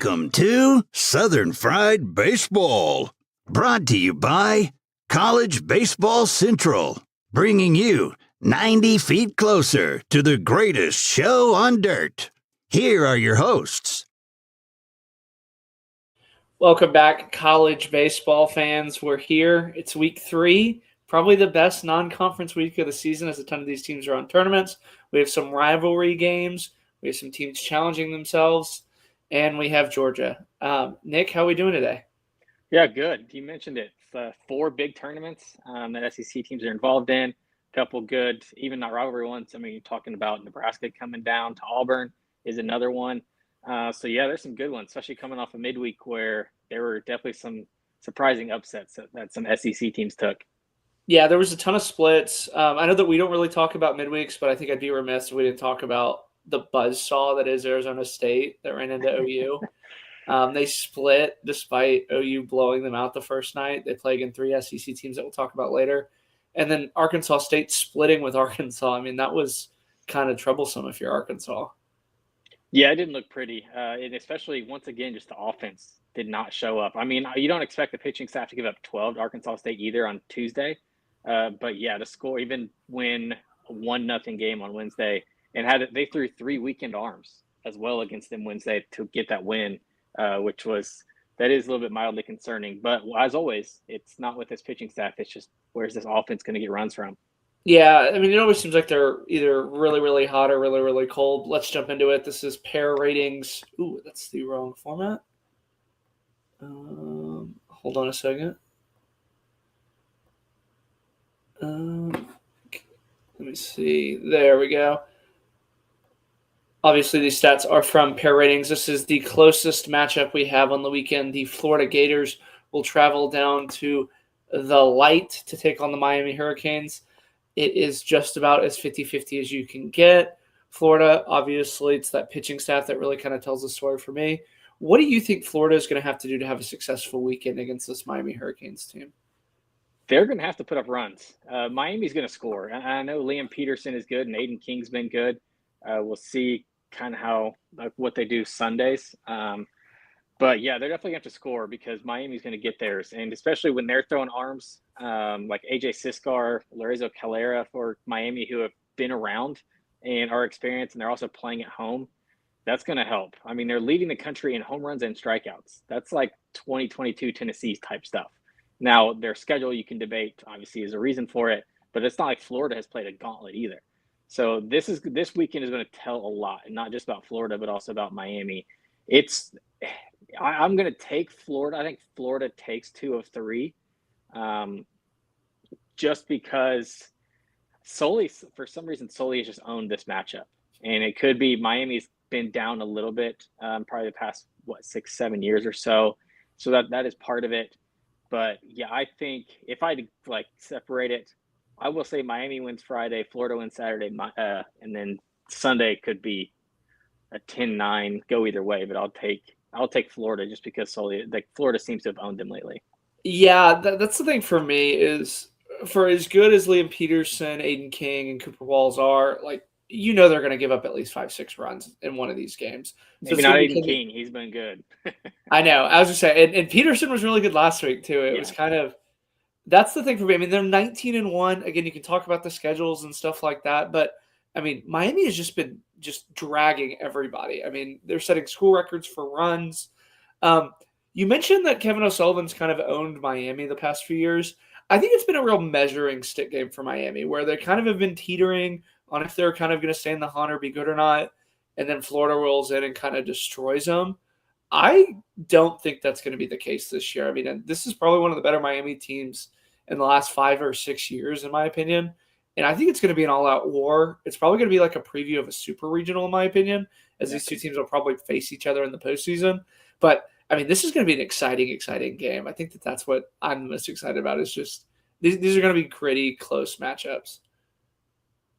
Welcome to Southern Fried Baseball, brought to you by College Baseball Central, bringing you 90 feet closer to the greatest show on dirt. Here are your hosts. Welcome back, college baseball fans. We're here. It's week 3, probably the best non-conference week of the season as a ton of these teams are on tournaments. We have some rivalry games. We have some teams challenging themselves. And we have Georgia. Nick, how are we doing today? Yeah, good. You mentioned it. 4 big tournaments that SEC teams are involved in. A couple good, even not rivalry ones. I mean, you're talking about Nebraska coming down to Auburn is another one. So, yeah, there's some good ones, especially coming off of midweek where there were definitely some surprising upsets that some SEC teams took. Yeah, there was a ton of splits. I know that we don't really talk about midweeks, but I think I'd be remiss if we didn't talk about the buzzsaw that is Arizona State that ran into OU. They split despite OU blowing them out the first night. They play against 3 SEC teams that we'll talk about later. And then Arkansas State splitting with Arkansas. I mean, that was kind of troublesome if you're Arkansas. Yeah, it didn't look pretty. And especially, once again, just the offense did not show up. I mean, you don't expect the pitching staff to give up 12 to Arkansas State either on Tuesday. But, yeah, to score, even win a 1-0 game on Wednesday, and they threw 3 weekend arms as well against them Wednesday to get that win, which is a little bit mildly concerning. But as always, it's not with this pitching staff. It's just, where's this offense going to get runs from? Yeah, I mean, it always seems like they're either really, really hot or really, really cold. Let's jump into it. This is pair ratings. Ooh, that's the wrong format. Hold on a second. Let me see. There we go. Obviously, these stats are from pair ratings. This is the closest matchup we have on the weekend. The Florida Gators will travel down to the Light to take on the Miami Hurricanes. It is just about as 50-50 as you can get. Florida, obviously, it's that pitching staff that really kind of tells the story for me. What do you think Florida is going to have to do to have a successful weekend against this Miami Hurricanes team? They're going to have to put up runs. Miami's going to score. I know Liam Peterson is good and Aiden King's been good. We'll see kind of what they do Sundays. But, yeah, they're definitely going to have to score because Miami's going to get theirs. And especially when they're throwing arms like A.J. Siskar, Lorenzo Calera for Miami, who have been around and are experienced, and they're also playing at home, that's going to help. I mean, they're leading the country in home runs and strikeouts. That's like 2022 Tennessee type stuff. Now, their schedule you can debate, obviously, is a reason for it, but it's not like Florida has played a gauntlet either. So this weekend is going to tell a lot, and not just about Florida, but also about Miami. I'm going to take Florida. I think Florida takes 2 of 3, just because for some reason, Sully has just owned this matchup. And it could be Miami's been down a little bit, probably the past, 6-7 years or so. So that is part of it. But, yeah, I think if I had to, separate it, I will say Miami wins Friday, Florida wins Saturday, and then Sunday could be a 10-9, go either way. But I'll take Florida just because Florida seems to have owned them lately. Yeah, that's the thing for me is for as good as Liam Peterson, Aiden King, and Cooper Walls are, they're going to give up at least 5-6 runs in one of these games. Maybe not Aiden King. He's been good. I know. I was just saying, and Peterson was really good last week too. It was kind of that's the thing for me. I mean, they're 19-1. Again, you can talk about the schedules and stuff like that, but I mean, Miami has just been dragging everybody. I mean, they're setting school records for runs. You mentioned that Kevin O'Sullivan's kind of owned Miami the past few years. I think it's been a real measuring stick game for Miami, where they kind of have been teetering on if they're kind of going to stay in the hunt or be good or not, and then Florida rolls in and kind of destroys them. I don't think that's going to be the case this year. I mean, this is probably one of the better Miami teams in the last 5 or 6 years, in my opinion. And I think it's going to be an all-out war. It's probably going to be like a preview of a super regional, in my opinion, as these two teams will probably face each other in the postseason. But, I mean, this is going to be an exciting game. I think that's what I'm most excited about is just these are going to be gritty, close matchups.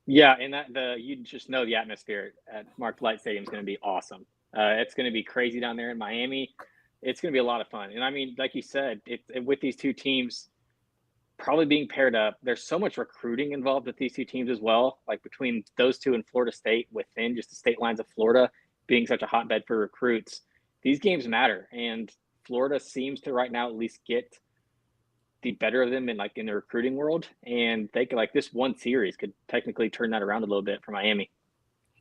Yeah, and you just know the atmosphere at Mark Light Stadium is going to be awesome. It's going to be crazy down there in Miami. It's going to be a lot of fun. And, I mean, like you said, with these two teams probably being paired up, there's so much recruiting involved with these two teams as well, like between those two and Florida State within just the state lines of Florida being such a hotbed for recruits. these games matter, and Florida seems to right now at least get the better of them in the recruiting world, and they could this one series could technically turn that around a little bit for Miami.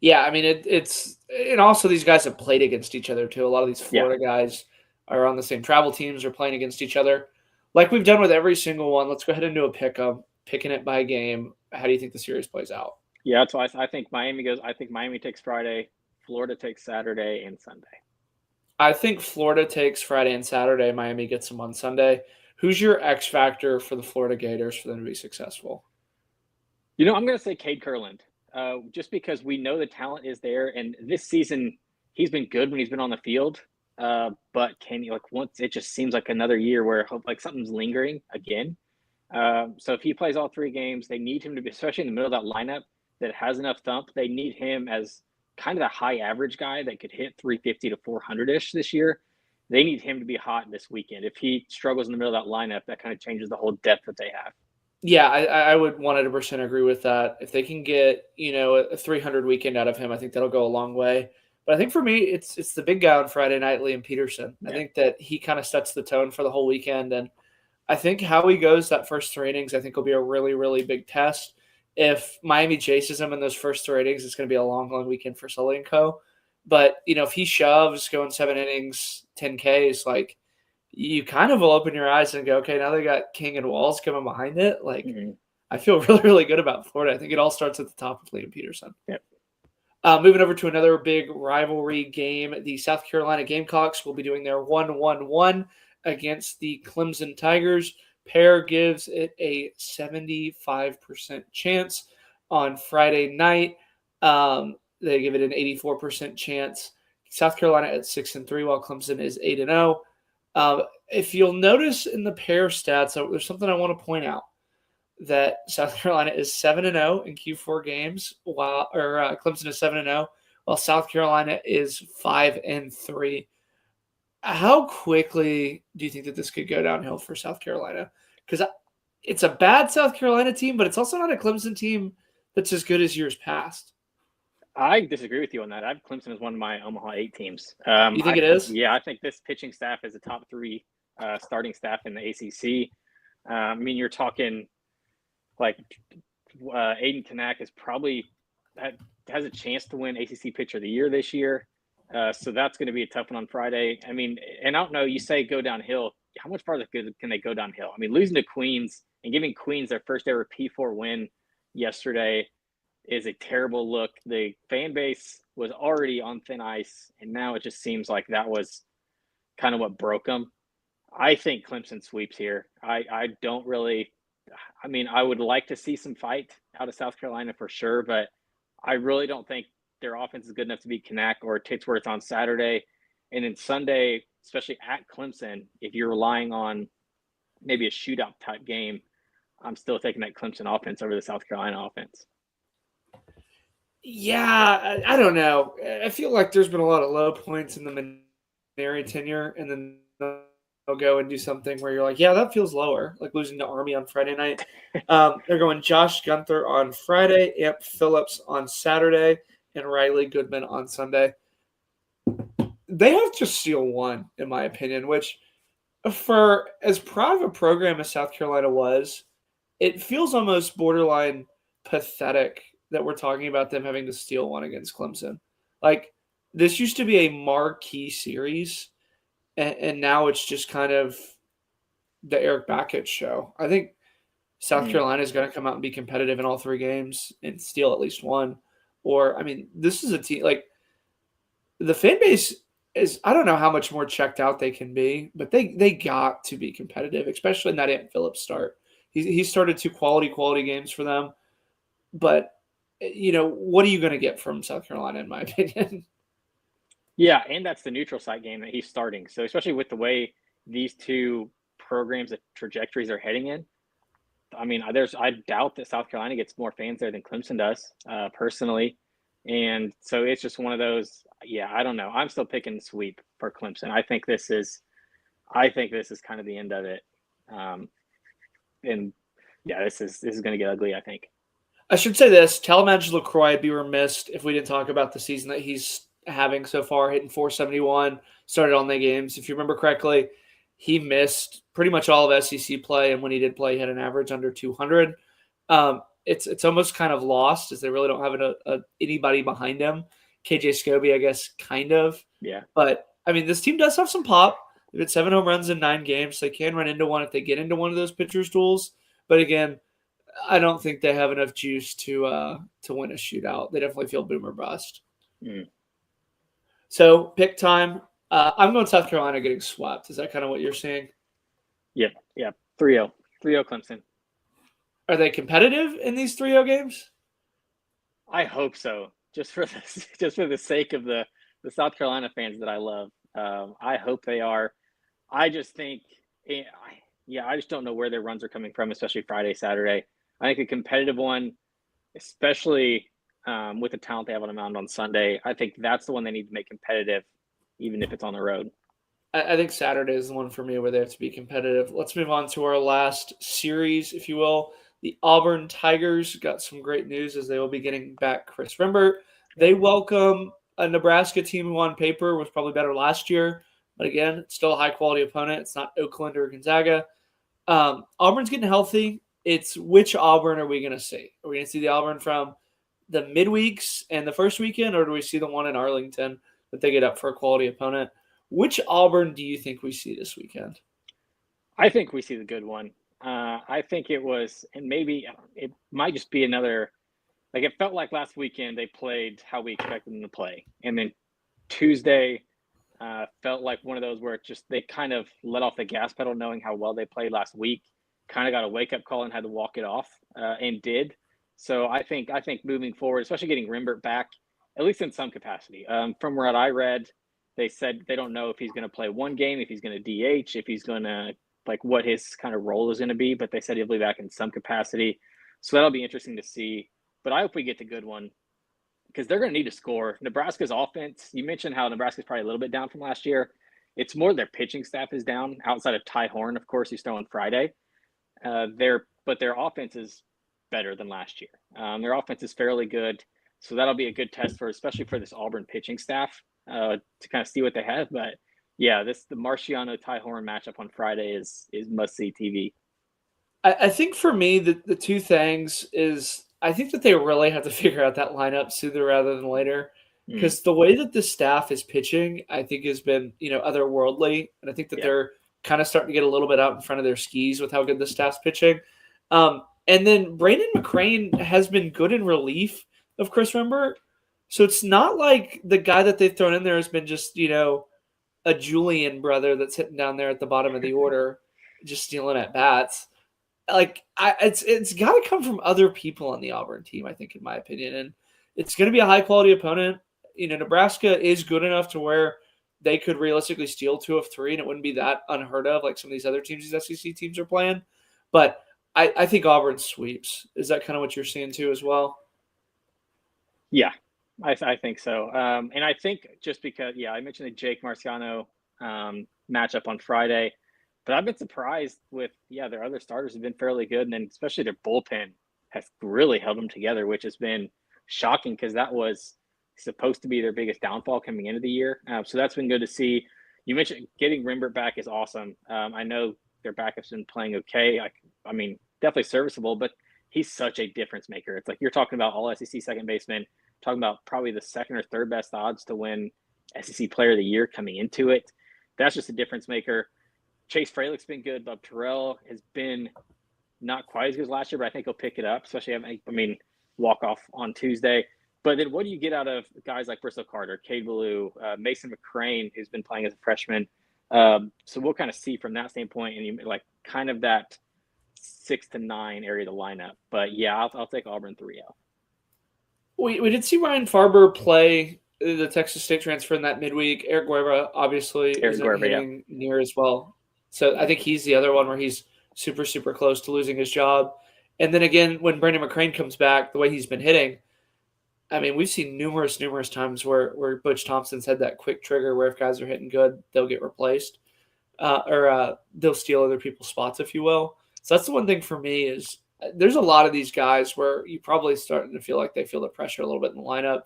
Yeah, I mean it's and also these guys have played against each other too. A lot of these Florida guys are on the same travel teams or playing against each other, like we've done with every single one. Let's go ahead and do a pick-em, picking it by game. How do you think the series plays out? Yeah, that's why I think Miami goes. I think Miami takes Friday, Florida takes Saturday and Sunday. I think Florida takes Friday and Saturday. Miami gets them on Sunday. Who's your X factor for the Florida Gators for them to be successful? I'm going to say Cade Kurland, just because we know the talent is there, and this season he's been good when he's been on the field. But can you once it just seems like another year where something's lingering again. So if he plays all 3 games, they need him to be, especially in the middle of that lineup that has enough thump. They need him as kind of the high average guy that could hit 350 to 400-ish this year. They need him to be hot this weekend. If he struggles in the middle of that lineup, that kind of changes the whole depth that they have. Yeah, I would 100% agree with that. If they can get, a 300 weekend out of him, I think that'll go a long way. But I think for me, it's the big guy on Friday night, Liam Peterson. I think that he kind of sets the tone for the whole weekend. And I think how he goes that first 3 innings, I think will be a really, really big test. If Miami chases him in those first 3 innings, it's going to be a long, long weekend for Sully and co. But, if he shoves going 7 innings, 10 Ks, you kind of will open your eyes and go, okay, now they got King and Walls coming behind it. I feel really, really good about Florida. I think it all starts at the top with Liam Peterson. Yep. Moving over to another big rivalry game, the South Carolina Gamecocks will be doing their 1-1-1 against the Clemson Tigers. Pair gives it a 75% chance on Friday night. They give it an 84% chance. South Carolina at 6-3, while Clemson is 8-0. If you'll notice in the pair stats, there's something I want to point out. That South Carolina is 7-0 in Q4 games, while Clemson is 7-0, while South Carolina is 5-3. How quickly do you think that this could go downhill for South Carolina? Because it's a bad South Carolina team, but it's also not a Clemson team that's as good as years past. I disagree with you on that. I have Clemson as one of my Omaha 8 teams. You think it is? Yeah, I think this pitching staff is a top 3 starting staff in the ACC. You're talking Aiden Kanak is probably has a chance to win ACC Pitcher of the Year this year. So that's going to be a tough one on Friday. And I don't know, you say go downhill. How much farther can they go downhill? Losing to Queens and giving Queens their first ever P4 win yesterday is a terrible look. The fan base was already on thin ice, and now it just seems like that was kind of what broke them. I think Clemson sweeps here. I don't really – I would like to see some fight out of South Carolina for sure, but I really don't think their offense is good enough to beat Kanak or Titsworth on Saturday. And then Sunday, especially at Clemson, if you're relying on maybe a shootout type game, I'm still taking that Clemson offense over the South Carolina offense. Yeah, I don't know. I feel like there's been a lot of low points in the Mainieri tenure, and then they'll go and do something where you're like, yeah, that feels lower, like losing to Army on Friday night. They're going Josh Gunther on Friday, Amp Phillips on Saturday, and Riley Goodman on Sunday. They have to steal one, in my opinion, which for as proud of a program as South Carolina was, it feels almost borderline pathetic that we're talking about them having to steal one against Clemson. Like, this used to be a marquee series, and now it's just kind of the Eric Bakich show. I think South Carolina is going to come out and be competitive in all 3 games and steal at least one. Or, this is a team, like, the fan base is, I don't know how much more checked out they can be, but they got to be competitive, especially in that Ant Phillips start. He started 2 quality games for them. But, what are you going to get from South Carolina, in my opinion? Yeah, and that's the neutral site game that he's starting. So especially with the way these 2 programs, the trajectories are heading in, I doubt that South Carolina gets more fans there than Clemson does, personally. And so it's just one of those, I don't know. I'm still picking the sweep for Clemson. I think this is kind of the end of it. This is going to get ugly, I think. I should say this. Talmadge LaCroix, I'd be remiss if we didn't talk about the season that he's having so far, hitting 471, started all 9 games. If you remember correctly, he missed pretty much all of SEC play, and when he did play, he had an average under 200. It's almost kind of lost as they really don't have anybody behind him. KJ Scobie, I guess, kind of. Yeah. But, I mean, this team does have some pop. They've had 7 home runs in 9 games. So they can run into one if they get into one of those pitcher's duels. But, again, I don't think they have enough juice to win a shootout. They definitely feel boom or bust. Mm. So, pick time. I'm going South Carolina getting swept. Is that kind of what you're seeing? Yeah. 3-0. 3-0 Clemson. Are they competitive in these 3-0 games? I hope so. Just for the sake of the South Carolina fans that I love. I hope they are. I just think, I just don't know where their runs are coming from, especially Friday, Saturday. I think a competitive one, especially with the talent they have on the mound on Sunday, I think that's the one they need to make competitive, even if it's on the road. I think Saturday is the one for me where they have to be competitive. Let's move on to our last series, if you will. The Auburn Tigers got some great news as they will be getting back Chris Rembert. They welcome a Nebraska team who on paper was probably better last year. But again, it's still a high-quality opponent. It's not Oakland or Gonzaga. Auburn's getting healthy. It's which Auburn are we going to see? Are we going to see the Auburn from the midweeks and the first weekend, or do we see the one in Arlington that they get up for a quality opponent? Which Auburn do you think we see this weekend? I think we see the good one. I think it was, and maybe it might just be another, like it felt like last weekend they played how we expected them to play. And then Tuesday felt like one of those where it just, they kind of let off the gas pedal knowing how well they played last week, kind of got a wake-up call and had to walk it off and did. So I think moving forward, especially getting Rembert back, at least in some capacity. From what I read, they said they don't know if he's going to play one game, if he's going to DH, if he's going to, like what his kind of role is going to be, but they said he'll be back in some capacity. So that'll be interesting to see. But I hope we get the good one because they're going to need to score. Nebraska's offense, you mentioned how Nebraska's probably a little bit down from last year. It's more their pitching staff is down outside of Ty Horn, of course, he's throwing Friday. But their offense is better than last year. Their offense is fairly good. So that'll be a good test especially for this Auburn pitching staff to kind of see what they have. But yeah, the Marciano Ty Horn matchup on Friday is must see TV. I think for me, the two things is I think that they really have to figure out that lineup sooner rather than later because the way that the staff is pitching, I think has been, otherworldly. And I think that they're kind of starting to get a little bit out in front of their skis with how good the staff's pitching. And then Brandon McCrane has been good in relief of Chris Rembert. So it's not like the guy that they've thrown in there has been just, a Julian brother that's hitting down there at the bottom of the order, just stealing at bats. Like it's got to come from other people on the Auburn team, I think, in my opinion. And it's going to be a high quality opponent. Nebraska is good enough to where they could realistically steal 2 of 3, and it wouldn't be that unheard of like some of these other teams these SEC teams are playing. But I think Auburn sweeps. Is that kind of what you're seeing too as well? Yeah. I think so. And I think just because, I mentioned the Jake Marciano matchup on Friday, but I've been surprised with, their other starters have been fairly good. And then especially their bullpen has really held them together, which has been shocking because that was supposed to be their biggest downfall coming into the year. So that's been good to see. You mentioned getting Rembert back is awesome. I know their backup's been playing okay. I mean, definitely serviceable, but he's such a difference maker. It's like you're talking about all SEC second baseman, talking about probably the second or third best odds to win SEC Player of the Year coming into it. That's just a difference maker. Chase Fralick's been good. Bob Terrell has been not quite as good as last year, but I think he'll pick it up, especially, walk off on Tuesday. But then what do you get out of guys like Bristol Carter, Cade Ballou, Mason McCrane, who's been playing as a freshman? So we'll kind of see from that standpoint, and kind of that 6 to 9 area of the lineup. But yeah, I'll take Auburn 3-0. We did see Ryan Farber play the Texas State transfer in that midweek. Eric Guerra obviously isn't hitting near as well. So I think he's the other one where he's super, super close to losing his job. And then again, when Brandon McCrane comes back, the way he's been hitting, we've seen numerous times where Butch Thompson's had that quick trigger where if guys are hitting good, they'll get replaced or they'll steal other people's spots, if you will. So that's the one thing for me is there's a lot of these guys where you probably starting to feel like they feel the pressure a little bit in the lineup.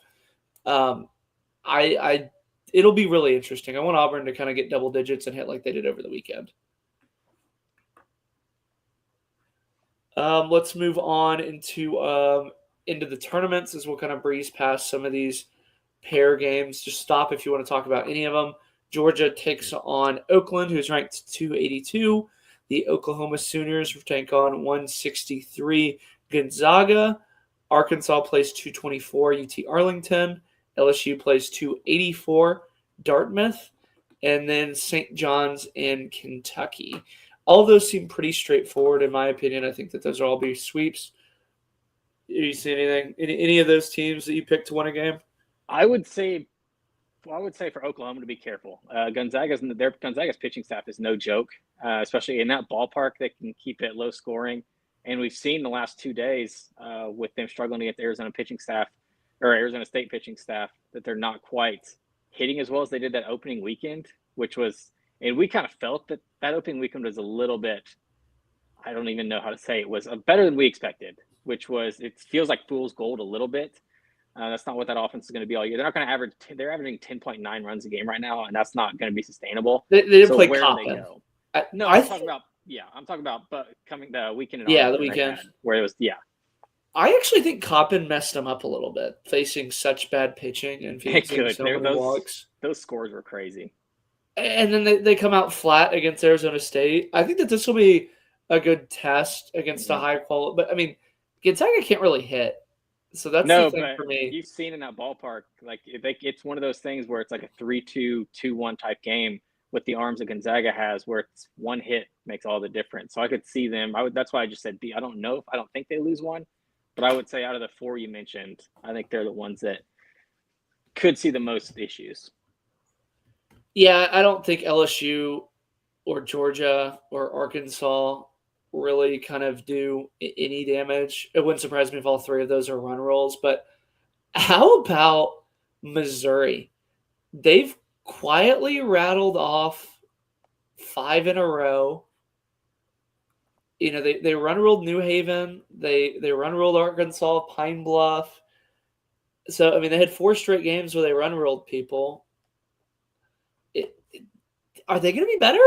it'll be really interesting. I want Auburn to kind of get double digits and hit like they did over the weekend. Let's move on into the tournaments as we'll kind of breeze past some of these pair games. Just stop if you want to talk about any of them. Georgia takes on Oakland, who's ranked 282. The Oklahoma Sooners take on 163 Gonzaga. Arkansas plays 224 UT Arlington. LSU plays 284 Dartmouth. And then St. John's in Kentucky. All of those seem pretty straightforward, in my opinion. I think that those will all be sweeps. Do you see anything? Any of those teams that you picked to win a game? I would say for Oklahoma to be careful. Gonzaga's pitching staff is no joke, especially in that ballpark. They can keep it low scoring, and we've seen the last 2 days with them struggling against Arizona State pitching staff that they're not quite hitting as well as they did that opening weekend, and we kind of felt that opening weekend was a little bit, I don't even know how to say it, was better than we expected, it feels like fool's gold a little bit. That's not what that offense is going to be all year. They're not going to average. They're averaging 10.9 runs a game right now, and that's not going to be sustainable. They didn't play Coppin. I'm talking about but coming the weekend. The weekend where it was. Yeah, I actually think Coppin messed them up a little bit, facing such bad pitching and facing so many walks. Those scores were crazy. And then they come out flat against Arizona State. I think that this will be a good test against a high quality. But I mean, Gonzaga can't really hit. So that's the thing for me. You've seen in that ballpark, like it's one of those things where it's like a 3-2, 2-1 type game with the arms that Gonzaga has, where it's one hit makes all the difference. So I could see them. That's why I just said B. I don't think they lose one, but I would say out of the 4 you mentioned, I think they're the ones that could see the most issues. Yeah, I don't think LSU or Georgia or Arkansas really kind of do any damage. It wouldn't surprise me if all 3 of those are run rolls. But how about Missouri? They've quietly rattled off 5 in a row. You know, they run rolled New Haven. They run rolled Arkansas, Pine Bluff. So, I mean, they had 4 straight games where they run rolled people. Are they going to be better?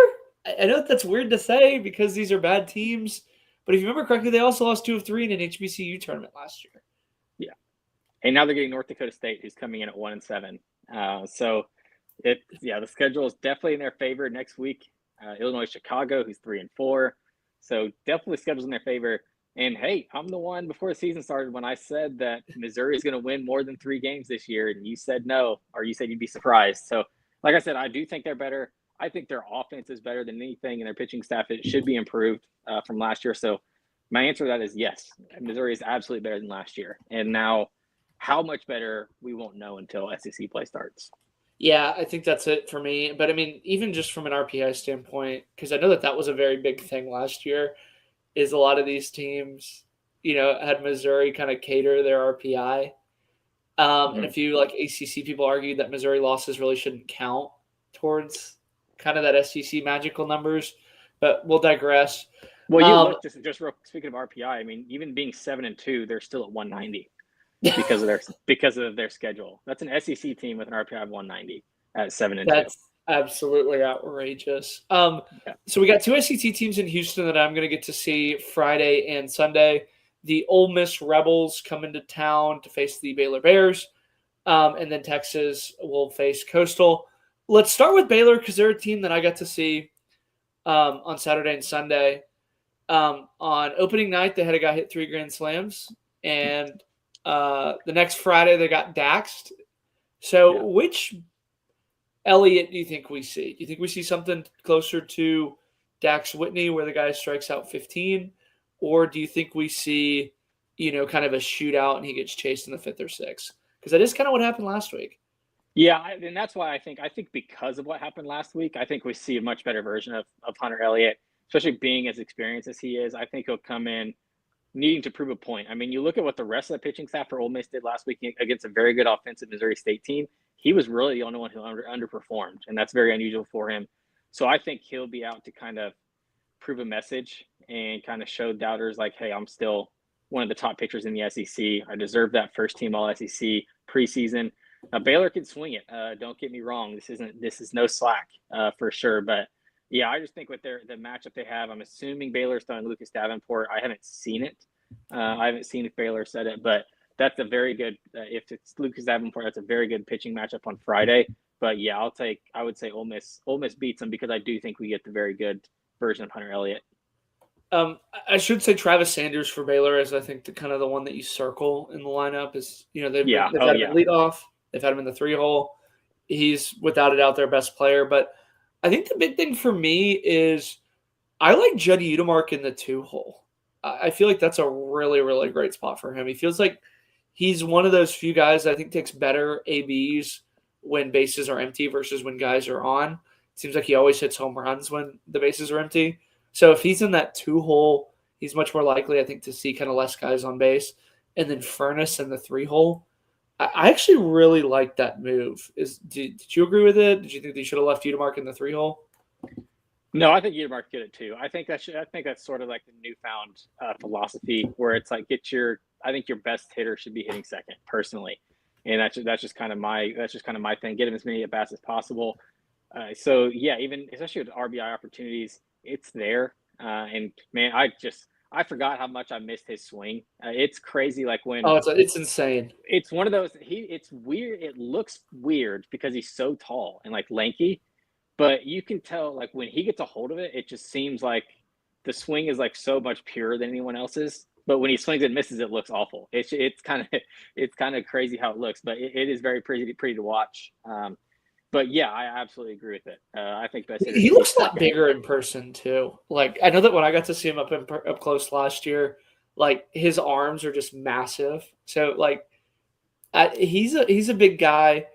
I know that's weird to say because these are bad teams, but if you remember correctly, they also lost 2 of 3 in an HBCU tournament last year. Yeah, and now they're getting North Dakota State, who's coming in at 1-7. The schedule is definitely in their favor next week. Illinois, Chicago, who's 3-4. So definitely the schedule's in their favor. And hey, I'm the one before the season started when I said that Missouri is going to win more than 3 games this year, and you said no, or you said you'd be surprised. So, like I said, I do think they're better. I think their offense is better than anything, and their pitching staff it should be improved from last year. So my answer to that is yes. Missouri is absolutely better than last year. And now how much better we won't know until SEC play starts. Yeah, I think that's it for me. But, I mean, even just from an RPI standpoint, because I know that was a very big thing last year, is a lot of these teams, had Missouri kind of cater their RPI. And a few, ACC people argued that Missouri losses really shouldn't count towards kind of that SEC magical numbers, but we'll digress. Well, you look just real speaking of RPI. I mean, even being 7-2, they're still at 190 because of their schedule. That's an SEC team with an RPI of 190 at 7-2. That's absolutely outrageous. So we got 2 SEC teams in Houston that I'm going to get to see Friday and Sunday. The Ole Miss Rebels come into town to face the Baylor Bears, and then Texas will face Coastal. Let's start with Baylor because they're a team that I got to see on Saturday and Sunday. On opening night, they had a guy hit 3 grand slams, and the next Friday they got daxed. So which Elliott do you think we see? Do you think we see something closer to Dax Whitney where the guy strikes out 15? Or do you think we see, kind of a shootout and he gets chased in the 5th or 6th? Because that is kind of what happened last week. Yeah, and that's why I think because of what happened last week, I think we see a much better version of Hunter Elliott, especially being as experienced as he is. I think he'll come in needing to prove a point. I mean, you look at what the rest of the pitching staff for Ole Miss did last week against a very good offensive Missouri State team. He was really the only one who underperformed, and that's very unusual for him. So I think he'll be out to kind of prove a message and kind of show doubters like, hey, I'm still one of the top pitchers in the SEC. I deserve that first team All SEC preseason. Now Baylor can swing it. Don't get me wrong. This is no slack for sure. But yeah, I just think with the matchup they have, I'm assuming Baylor's throwing Lucas Davenport. I haven't seen it. I haven't seen if Baylor said it, but that's a very good. If it's Lucas Davenport, that's a very good pitching matchup on Friday. But yeah, I would say Ole Miss. Ole Miss beats them because I do think we get the very good version of Hunter Elliott. I should say Travis Sanders for Baylor is, I think, the one that you circle in the lineup is, they've had him in leadoff. They've had him in the 3-hole. He's without a doubt their best player. But I think the big thing for me is I like Juddy Udemark in the 2-hole. I feel like that's a really, really great spot for him. He feels like he's one of those few guys that I think takes better ABs when bases are empty versus when guys are on. It seems like he always hits home runs when the bases are empty. So if he's in that 2-hole, he's much more likely, I think, to see kind of less guys on base. And then Furness in the 3-hole. I actually really like that move. Did you agree with it? Did you think they should have left Udemark in the 3-hole? No, I think Udemark get it too. I think that's sort of like the newfound philosophy where it's like I think your best hitter should be hitting second personally, and that's just kind of my thing. Get him as many at bats as possible. So yeah, even especially with RBI opportunities, it's there. And man, I forgot how much I missed his swing. It's crazy. Like when it's insane. It's one of those. It's weird. It looks weird because he's so tall and like lanky. But you can tell, like, when he gets a hold of it, it just seems like the swing is, like, so much purer than anyone else's. But when he swings and misses, it looks awful. It's kind of crazy how it looks, but it is very pretty to watch. But yeah, I absolutely agree with it. I think best. He looks a lot bigger in person too. Like, I know that when I got to see him up close last year, like, his arms are just massive. So like, he's a big guy.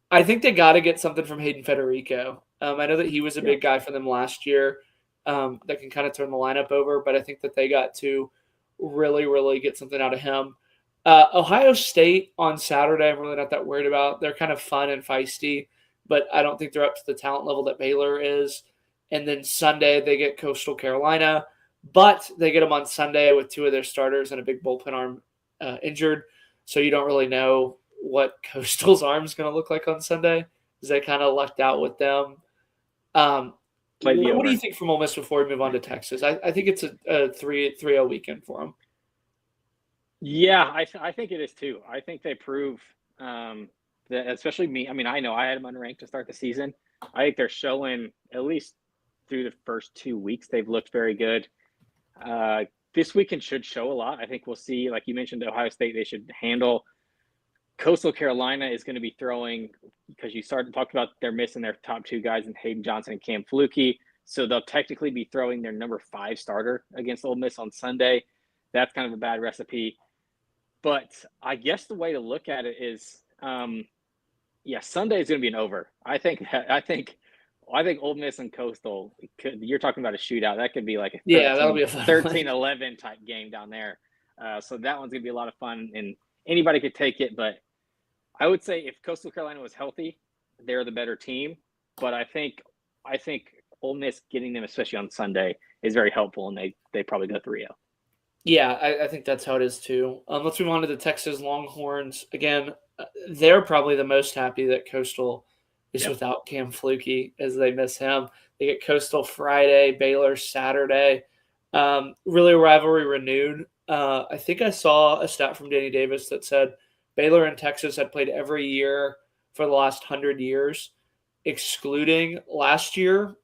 I think they got to get something from Hayden Federico. I know that he was a big guy for them last year that can kind of turn the lineup over, but I think that they got to really, really get something out of him. Ohio State on Saturday, I'm really not that worried about. They're kind of fun and feisty, but I don't think they're up to the talent level that Baylor is. And then Sunday, they get Coastal Carolina, but they get them on Sunday with 2 of their starters and a big bullpen arm injured. So you don't really know what Coastal's arm is going to look like on Sunday because they kind of lucked out with them. What do you think from Ole Miss before we move on to Texas? I think it's a 3-0 weekend for them. Yeah, I think it is too. I think they prove that, especially me. I mean, I know I had them unranked to start the season. I think they're showing, at least through the first 2 weeks, they've looked very good. This weekend should show a lot. I think we'll see, like you mentioned, Ohio State, they should handle. Coastal Carolina is going to be throwing, because you started to talk about they're missing their top 2 guys in Hayden Johnson and Cam Fluke. So they'll technically be throwing their number 5 starter against Ole Miss on Sunday. That's kind of a bad recipe. But I guess the way to look at it is, Sunday is going to be an over. I think Ole Miss and Coastal, you're talking about a shootout. That could be like that'll be a fun 13-11 type game down there. So that one's going to be a lot of fun, and anybody could take it. But I would say if Coastal Carolina was healthy, they're the better team. But I think Ole Miss getting them, especially on Sunday, is very helpful, and they probably go 3-0. Yeah, I think that's how it is too. Let's move on to the Texas Longhorns. Again, they're probably the most happy that Coastal is without Cam Fluke, as they miss him. They get Coastal Friday, Baylor Saturday. Really a rivalry renewed. I think I saw a stat from Danny Davis that said Baylor and Texas had played every year for the last 100 years, excluding last year,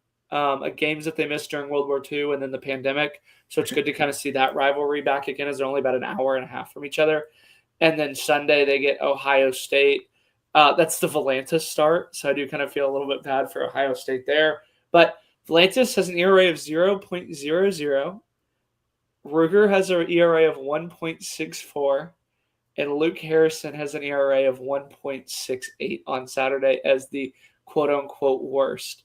games that they missed during World War II and then the pandemic. So it's good to kind of see that rivalry back again, as they're only about an hour and a half from each other. And then Sunday they get Ohio State. That's the Volantis start, so I do kind of feel a little bit bad for Ohio State there. But Volantis has an ERA of 0.00. Ruger has an ERA of 1.64, and Luke Harrison has an ERA of 1.68 on Saturday as the quote-unquote worst.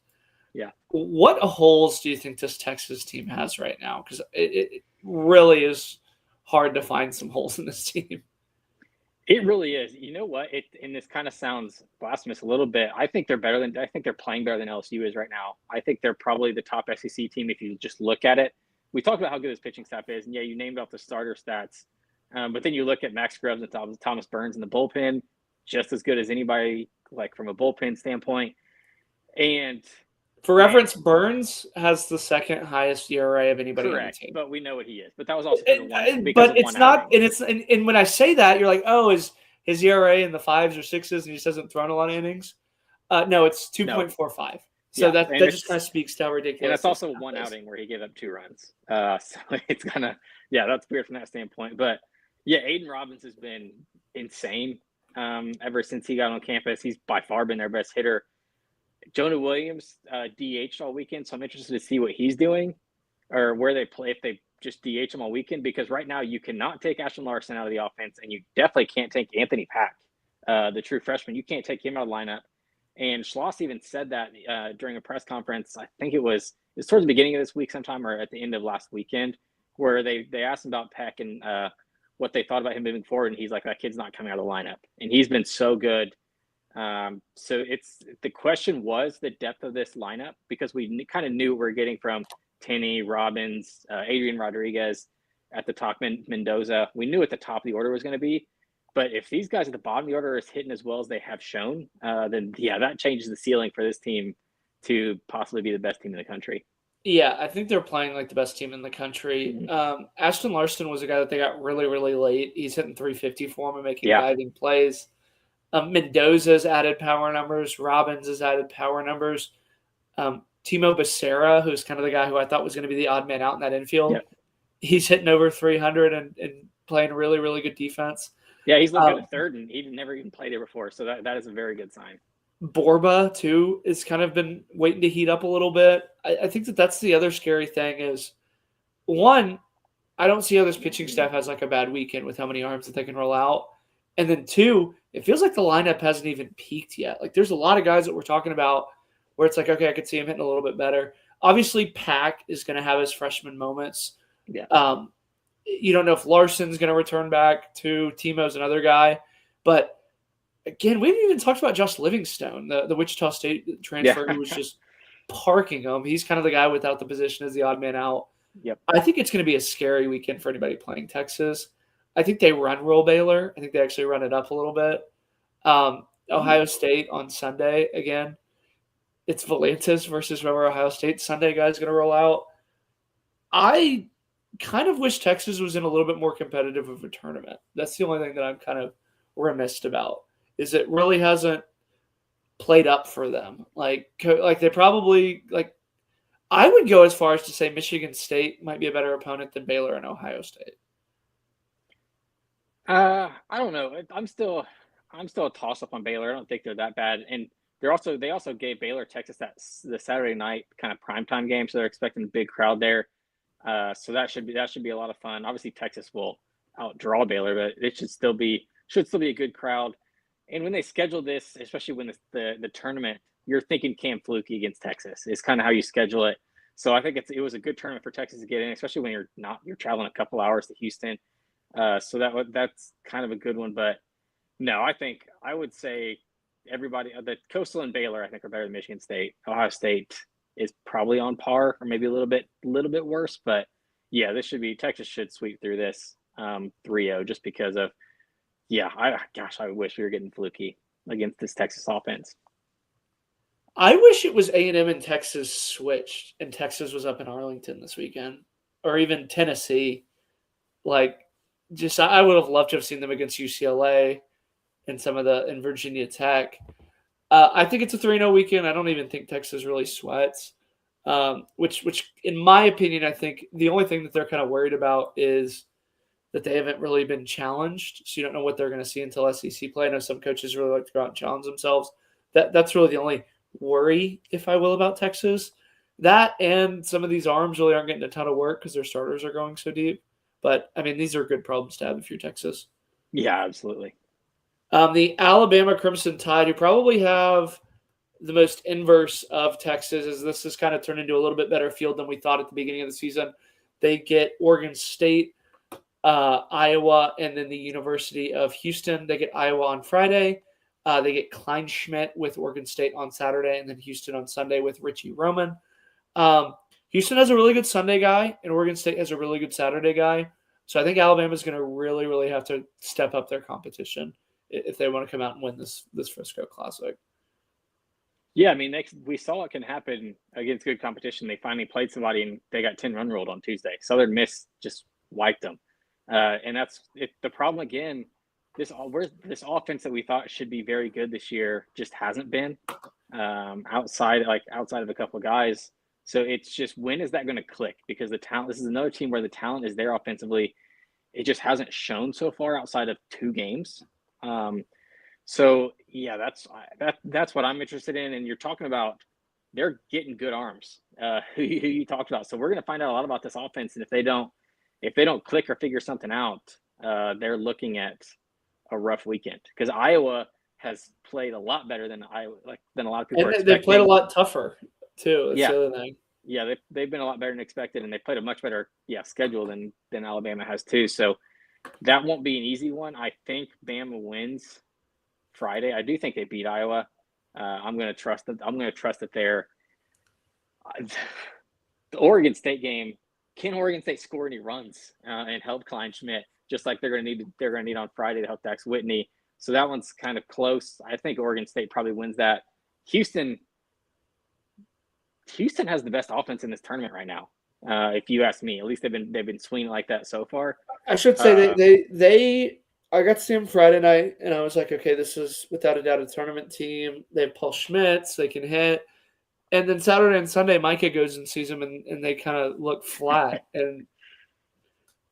Yeah. What holes do you think this Texas team has right now? Because it really is hard to find some holes in this team. It really is. You know what? And this kind of sounds blasphemous a little bit. I think they're playing better than LSU is right now. I think they're probably the top SEC team if you just look at it. We talked about how good this pitching staff is, and you named off the starter stats. But then you look at Max Grubbs and Thomas Burns in the bullpen. just as good as anybody, like from a bullpen standpoint. And for reference, Burns has the second highest ERA of anybody correct, on the team. but we know what he is. But that was also because But of it's one not, outing. and it's and when I say that, you're like, oh, is his ERA in the 5s or 6s, and he just hasn't thrown a lot of innings? No, it's 2.45. So that just kind of speaks to how ridiculous. And it's also one outing where he gave up 2 runs. So it's kind of, that's weird from that standpoint. But yeah, Aiden Robbins has been insane ever since he got on campus. He's by far been their best hitter. Jonah Williams DH'd all weekend, so I'm interested to see what he's doing or where they play, if they just DH him all weekend, because right now you cannot take Ashton Larson out of the offense, and you definitely can't take Anthony Pack, the true freshman. You can't take him out of the lineup. And Schloss even said that during a press conference. I think it was towards the beginning of this week sometime or at the end of last weekend, where they asked him about Peck and what they thought about him moving forward. And he's like, that kid's not coming out of the lineup. And he's been so good. So the question was the depth of this lineup, because we kind of knew what we were getting from Tenney, Robbins, Adrian Rodriguez at the top, Mendoza. We knew at the top of the order was going to be. But if these guys at the bottom of the order is hitting as well as they have shown, then that changes the ceiling for this team to possibly be the best team in the country. Yeah, I think they're playing like the best team in the country. Mm-hmm. Ashton Larson was a guy that they got really, really late. He's hitting 350 for him and making diving plays. Mendoza's added power numbers. Robbins has added power numbers. Timo Becerra, who's kind of the guy who I thought was going to be the odd man out in that infield, he's hitting over 300 and playing really, really good defense. Yeah, he's looking at third, and he never even played there before, so that is a very good sign. Borba, too, has kind of been waiting to heat up a little bit. I think that's the other scary thing is, one, I don't see how this pitching staff has like a bad weekend with how many arms that they can roll out. And then two, it feels like the lineup hasn't even peaked yet. Like there's a lot of guys that we're talking about where it's like, okay, I could see him hitting a little bit better. Obviously, Pack is going to have his freshman moments. Yeah. You don't know if Larson's going to return back to Timo's another guy. But, again, we haven't even talked about Josh Livingstone, the Wichita State transfer who was just parking him. He's kind of the guy without the position as the odd man out. Yep. I think it's going to be a scary weekend for anybody playing Texas. I think they roll Baylor. I think they actually run it up a little bit. Ohio State on Sunday, again. It's Volantis versus whoever Ohio State Sunday guy is going to roll out. I kind of wish Texas was in a little bit more competitive of a tournament. That's the only thing that I'm kind of remiss about, is it really hasn't played up for them. Like they probably, like, I would go as far as to say Michigan State might be a better opponent than Baylor and Ohio State. I don't know. I'm still a toss up on Baylor. I don't think they're that bad. And they also gave Baylor Texas the Saturday night kind of primetime game, so they're expecting a big crowd there. So that should be a lot of fun. Obviously, Texas will outdraw Baylor, but it should still be a good crowd. And when they schedule this, especially when the tournament, you're thinking Cam Fluke against Texas is kind of how you schedule it. So I think it was a good tournament for Texas to get in, especially when you're traveling a couple hours to Houston. So that's kind of a good one. But no, I would say everybody, the Coastal and Baylor, I think are better than Michigan State. Ohio State is probably on par or maybe a little bit worse. But yeah, Texas should sweep through this 3-0 just because of, I wish we were getting fluky against this Texas offense. I wish it was A&M and Texas switched and Texas was up in Arlington this weekend, or even Tennessee. Like, just I would have loved to have seen them against UCLA and in Virginia Tech. I think it's a 3-0 weekend. I don't even think Texas really sweats. Which in my opinion, I think the only thing that they're kind of worried about is that they haven't really been challenged. So you don't know what they're going to see until SEC play. I know some coaches really like to go out and challenge themselves. That's really the only worry, if I will, about Texas. That and some of these arms really aren't getting a ton of work because their starters are going so deep. But, I mean, these are good problems to have if you're Texas. Yeah, absolutely. The Alabama Crimson Tide, who probably have the most inverse of Texas, as this has kind of turned into a little bit better field than we thought at the beginning of the season. They get Oregon State, Iowa, and then the University of Houston. They get Iowa on Friday. They get Kleinschmidt with Oregon State on Saturday, and then Houston on Sunday with Richie Roman. Houston has a really good Sunday guy, and Oregon State has a really good Saturday guy. So I think Alabama's going to really, really have to step up their competition if they want to come out and win this Frisco Classic. Yeah, I mean, we saw it can happen against good competition. They finally played somebody and they got 10-run ruled on Tuesday. Southern Miss just wiped them, and that's it. The problem again. This offense that we thought should be very good this year just hasn't been outside of a couple of guys. So it's just, when is that going to click? Because the talent. This is another team where the talent is there offensively. It just hasn't shown so far outside of 2 games. So yeah, that's what I'm interested in. And you're talking about, they're getting good arms, who you talked about. So we're going to find out a lot about this offense. And if they don't click or figure something out, they're looking at a rough weekend, because Iowa has played a lot better than a lot of people are expecting. They played a lot tougher too. That's the other thing. Yeah, they've been a lot better than expected, and they played a much better schedule than Alabama has too. So that won't be an easy one. I think Bama wins Friday. I do think they beat Iowa. I'm going to trust that. I'm going to trust that they're the Oregon State game. Can Oregon State score any runs and help Kleinschmidt, just like they're going to need on Friday to help Dax Whitney? So that one's kind of close. I think Oregon State probably wins that. Houston has the best offense in this tournament right now. If you ask me, at least they've been swinging like that so far. I should say they I got to see them Friday night, and I was like, okay, this is without a doubt a tournament team. They have Paul Schmitz, they can hit. And then Saturday and Sunday, Micah goes and sees them, and they kind of look flat. And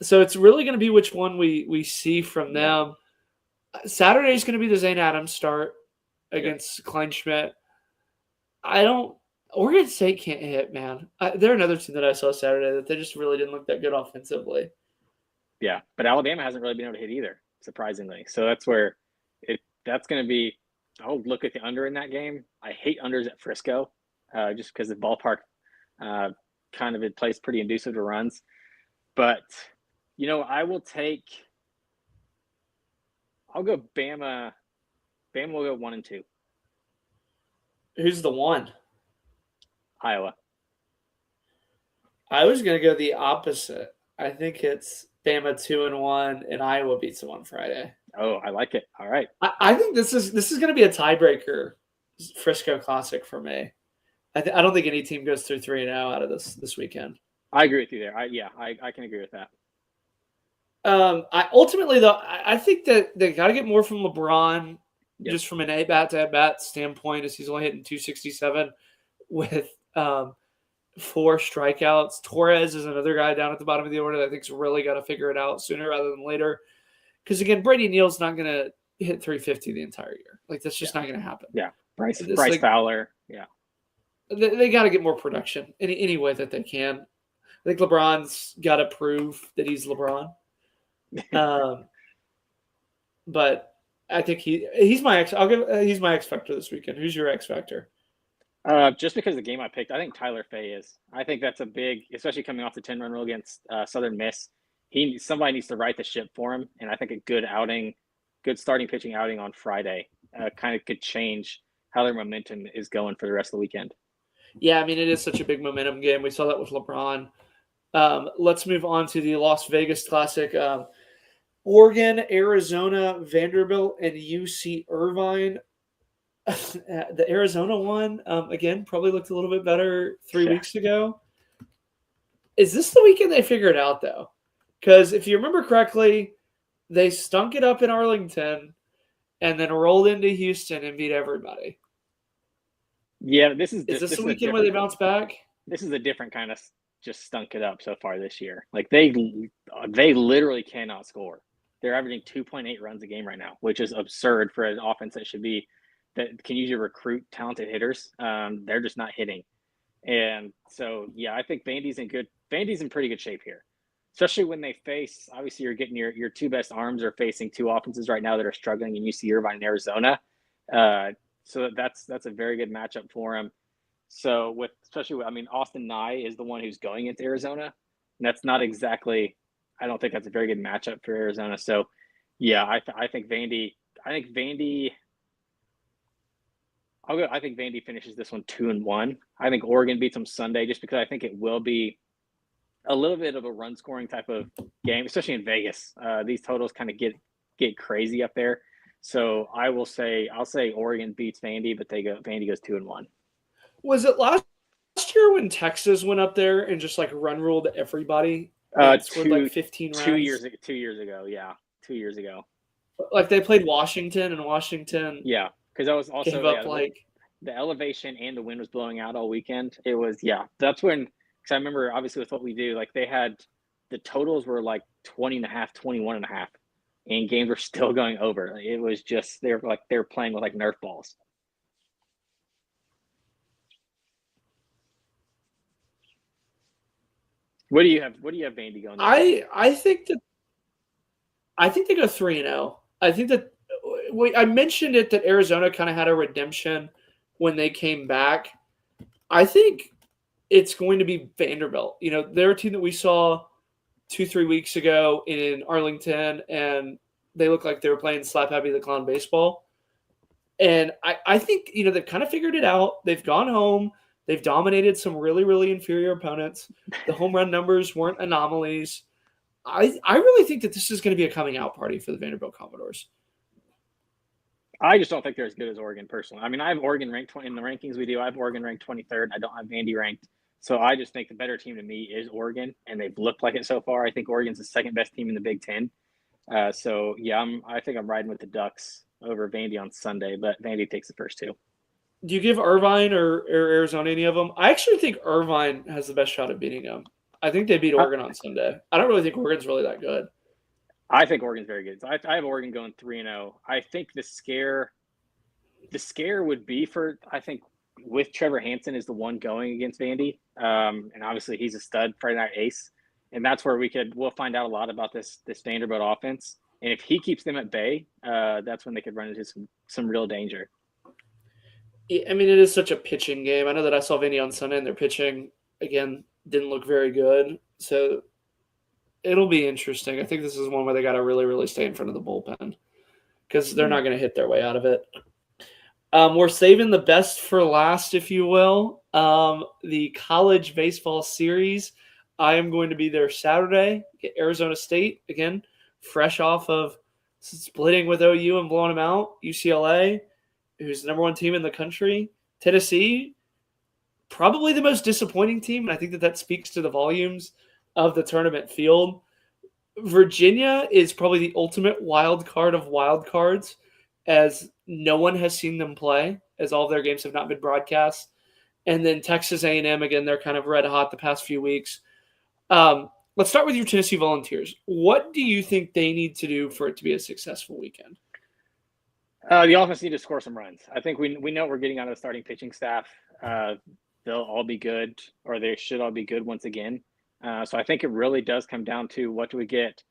so it's really going to be which one we see from them. Saturday is going to be the Zane Adams start against Kleinschmidt. Oregon State can't hit, man. They're another team that I saw Saturday that they just really didn't look that good offensively. Yeah, but Alabama hasn't really been able to hit either, surprisingly. So that's where that's going to be. I'll look at the under in that game. I hate unders at Frisco, just because the ballpark it plays pretty inducive to runs. But I'll go Bama. Bama will go 1-2. Who's the one? Iowa. I was going to go the opposite. I think it's Bama 2-1, and Iowa beats them on Friday. Oh, I like it. All right. I think this is going to be a tiebreaker Frisco Classic for me. I don't think any team goes through 3-0 out of this weekend. I agree with you there. I can agree with that. I think that they got to get more from LeBron, just from an at-bat standpoint, as he's only hitting 267 with 4 strikeouts. Torres is another guy down at the bottom of the order that I think's really got to figure it out sooner rather than later. Because again, Brady Neal's not going to hit 350 the entire year. Like, that's just not going to happen. Yeah, Bryce Fowler. Yeah, they got to get more production any way that they can. I think LeBron's got to prove that he's LeBron. But I think he's my he's my X factor this weekend. Who's your X factor? Just because the game I picked, I think Tyler Fay is. I think that's a big, especially coming off the 10-run rule against Southern Miss. Somebody needs to right the ship for him, and I think a good starting pitching outing on Friday kind of could change how their momentum is going for the rest of the weekend. Yeah, I mean, it is such a big momentum game. We saw that with LeBron. Let's move on to the Las Vegas Classic. Oregon, Arizona, Vanderbilt, and UC Irvine. The Arizona one, again, probably looked a little bit better 3 weeks ago. Is this the weekend they figure it out, though? Because if you remember correctly, they stunk it up in Arlington and then rolled into Houston and beat everybody. Yeah, is this the weekend where they bounce back? This is a different kind of just stunk it up so far this year. Like, they literally cannot score. They're averaging 2.8 runs a game right now, which is absurd for an offense that should be that can usually recruit talented hitters. They're just not hitting. And so, yeah, I think Vandy's in pretty good shape here, especially when they face, obviously you're getting your 2 best arms are facing 2 offenses right now that are struggling in UC Irvine and Arizona. So that's a very good matchup for him. So Austin Nye is the one who's going into Arizona, and that's not exactly, I don't think that's a very good matchup for Arizona. So yeah, I think Vandy finishes this one 2-1. I think Oregon beats them Sunday, just because I think it will be a little bit of a run scoring type of game, especially in Vegas. These totals kind of get crazy up there. So I'll say Oregon beats Vandy, but Vandy goes 2-1. Was it last year when Texas went up there and just like run ruled everybody and scored like 15 runs? 2 years ago, yeah, 2 years ago. Like they played Washington, and Washington, yeah, because that was also gave up the elevation and the wind was blowing out all weekend. It was that's when, because I remember obviously with what we do, like they had the totals were like 20.5, 21.5, and games were still going over. It was just they were playing with like Nerf balls. What do you have Vandy going? I think they go 3-0. I think that I mentioned it that Arizona kind of had a redemption when they came back. I think it's going to be Vanderbilt. You know, they're a team that we saw 2-3 weeks ago in Arlington, and they look like they were playing slap happy the clown baseball. And I think, you know, they've kind of figured it out. They've gone home. They've dominated some really, really inferior opponents. The home run numbers weren't anomalies. I really think that this is going to be a coming out party for the Vanderbilt Commodores. I just don't think they're as good as Oregon personally. I mean, I have Oregon ranked 20 in the rankings we do. I have Oregon ranked 23rd. I don't have Vandy ranked. So I just think the better team to me is Oregon, and they've looked like it so far. I think Oregon's the second best team in the Big Ten. I think I'm riding with the Ducks over Vandy on Sunday, but Vandy takes the first two. Do you give Irvine or Arizona any of them? I actually think Irvine has the best shot at beating them. I think they beat Oregon on Sunday. I don't really think Oregon's really that good. I think Oregon's very good. So I have Oregon going 3-0. I think the scare would be for, I think, with Trevor Hansen is the one going against Vandy. And obviously he's a stud Friday night ace. And that's where we'll find out a lot about this Vanderbilt offense. And if he keeps them at bay, that's when they could run into some real danger. I mean, it is such a pitching game. I know that I saw Vandy on Sunday, and their pitching, again, didn't look very good. So it'll be interesting. I think this is one where they got to really, really stay in front of the bullpen because they're not going to hit their way out of it. We're saving the best for last, if you will. The college baseball series. I am going to be there Saturday. Arizona State, again, fresh off of splitting with OU and blowing them out. UCLA, who's the number one team in the country. Tennessee, probably the most disappointing team. And I think that speaks to the volumes of the tournament field. Virginia is probably the ultimate wild card of wild cards, as no one has seen them play, as all of their games have not been broadcast. And then Texas A&M, again, they're kind of red hot the past few weeks. Let's start with your Tennessee Volunteers. What do you think they need to do for it to be a successful weekend? The offense need to score some runs. I think we know we're getting out of the starting pitching staff. They'll all be good, or they should all be good once again. So I think it really does come down to what do we get?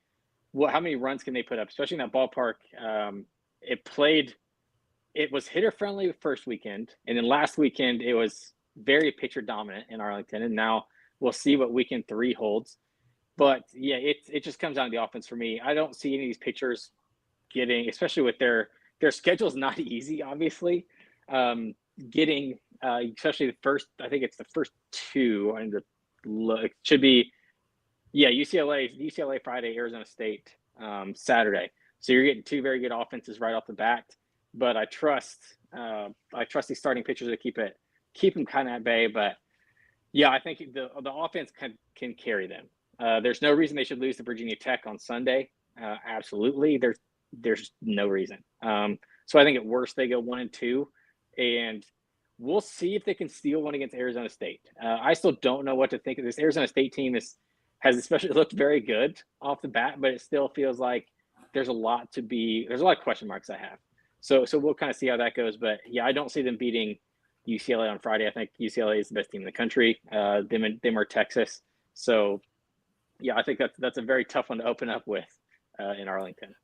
How many runs can they put up, especially in that ballpark? It was hitter friendly first weekend, and then last weekend it was very pitcher dominant in Arlington, and now we'll see what weekend 3 holds. But yeah, it just comes down to the offense for me. I don't see any of these pitchers getting, especially with their schedule's not easy, obviously. Getting especially the first, I think it's the first 2. It should be, UCLA Friday, Arizona State Saturday. So you're getting 2 very good offenses right off the bat. But I trust these starting pitchers to keep them kind of at bay. But yeah, I think the offense can carry them. There's no reason they should lose to Virginia Tech on Sunday. Absolutely, there's no reason. So I think at worst they go 1-2, and we'll see if they can steal one against Arizona State. I still don't know what to think of this Arizona State team. Has especially looked very good off the bat, but it still feels like there's a lot of question marks I have. So we'll kind of see how that goes. But yeah, I don't see them beating UCLA on Friday. I think UCLA is the best team in the country. Them or Texas. So yeah, I think that's a very tough one to open up with in Arlington.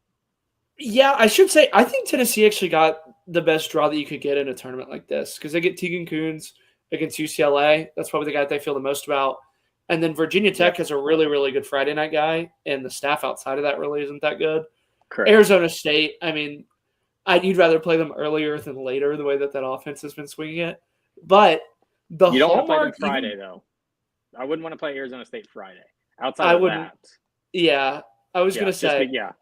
Yeah, I should say I think Tennessee actually got the best draw that you could get in a tournament like this, because they get Tegan Kuhns against UCLA. That's probably the guy that they feel the most about. And then Virginia Tech has a really, really good Friday night guy, and the staff outside of that really isn't that good. Correct. Arizona State, I mean, you'd rather play them earlier than later, the way that offense has been swinging it. But you don't want to play them Friday, though. I wouldn't want to play Arizona State Friday. Outside of that. Yeah, I was going to say. Just